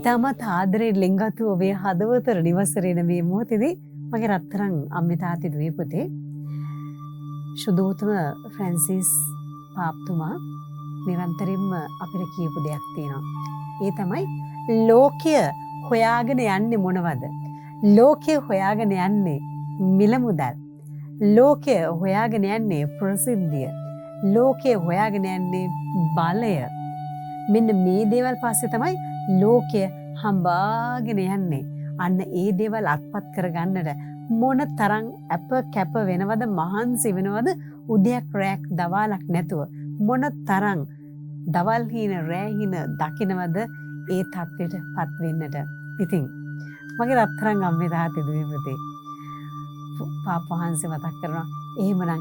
ඉතාමත් ආදරේ ලිංගතු ඔබේ හදවතට නිවසරේන මේ මොහොතේදී මගේ රත්තරන් අම්මේ තාත්තේ දුවේ පුතේ ශුද්ධෝතම ෆ්‍රැන්සිස් පාප්තුමා නිරන්තරයෙන්ම අපිට කියපු දෙයක් තියෙනවා. ඒ තමයි ලෝකය හොයාගෙන යන්නේ මොනවද? ලෝකය හොයාගෙන යන්නේ මිල මුදල්. ලෝකය හොයාගෙන යන්නේ ප්‍රසිද්ධිය. ලෝකය හොයාගෙන යන්නේ බලය. මෙන්න මේ දේවල් පස්සේ තමයි ලෝකය හඹාගෙන යන්නේ. අන්න ඒ දේවල් අත්පත් කරගන්නට මොන තරම් අප කැප වෙනවද, මහන්සි වෙනවද, උදයක් රැක් දවාලක් නැතුව මොන තරම් දවල් හීන රෑ හීන දකින්නවද ඒ තත්ත්වයට පත් වෙන්නට. ඉතින් මගේ රත්තරන් අම්මේ තාත්තේ දුවේ පුතේ පාප වහන්සේ මතක් කරනවා එහෙමනම්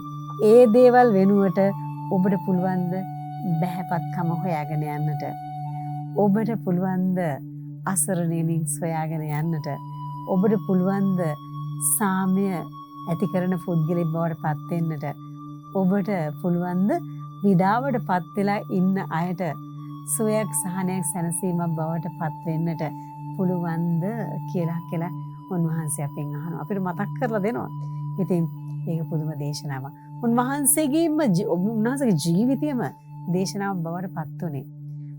ඒ දේවල් වෙනුවට ඔබට පුළුවන් ද බහැපත්කම හොයාගෙන යන්නට. ඔබට පුළුවන් ද අසරණයින් සොයාගෙන යන්නට. ඔබට පුළුවන් ද සාමය ඇති කරන පුද්ගලෙක් බවට පත් වෙන්නට. ඔබට පුළුවන් ද විඩාවට පත් වෙලා ඉන්න අයට සුවයක් සහනයක් සැනසීමක් බවට පත් වෙන්නට පුළුවන් ද කියලා උන්වහන්සේ අපෙන් අහනවා. අපිට මතක් කරලා දෙනවා. ඉතින් ඒක පුදුම දේශනාවක්. උන්වහන්සේගේම උන්වහන්සේගේ ජීවිතයම දේශනාවක් බවට පත් උනේ.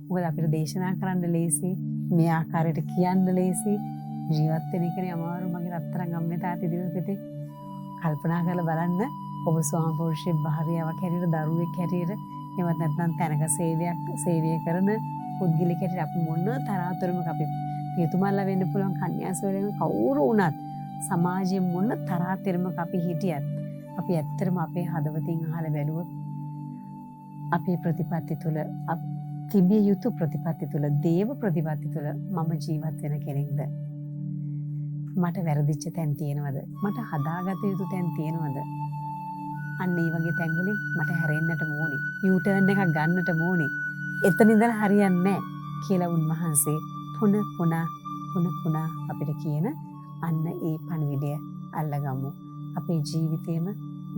මොකද අපිට දේශනා කරන්න ලේසි, මේ ආකාරයට කියන්න ලේසි, ජීවත් වෙන එකනේ අමාරු. මගේ රත්තරන් අම්මේ තාත්තේ දිවපෙතේ කල්පනා කරලා බලන්න ඔබ ස්වාම පුරුෂයෙක් භාර්යාවක් හැටියට දරුවෙක් හැටියට එවත් නැත්නම් තැනක සේවය කරන පුද්ගලෙක් හැටියට අපි මොන තරහතරමක අපි පියතුමල්ලා වෙන්න පුළුවන් කන්‍යාසවරයන් කවුරු වුණත් සමාජයේ මොන තරහතරමක අපි හිටියත් අපි ඇත්තටම අපේ හදවතින් අහලා බැලුවොත් අපේ ප්‍රතිපත්ති තුළ තිබිය යුතු ප්‍රතිපත්ති තුළ දේව ප්‍රතිපත්ති තුළ මම ජීවත් වෙන කෙනෙක්ද? මට වැරදිච්ච තැන් තියෙනවද? මට හදාගත යුතු තැන් තියෙනවද? අන්න ඒ වගේ තැන්වලින් මට හැරෙන්නට ඕනි. යූ ටර්න් එකක් ගන්නට ඕනි. එතන ඉඳලා හරියන්නේ නැහැ කියලා උන්වහන්සේ පුන අපිට කියන අන්න ඒ පණිවිඩය අල්ලගමු. අපේ ජීවිතේම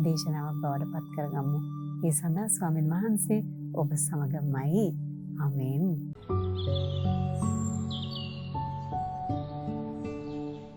දේශනාවක් බවට පත් කරගමු. ඒ සඳහා ස්වාමීන් වහන්සේ ඔබ සමගමයි. ආමේන්.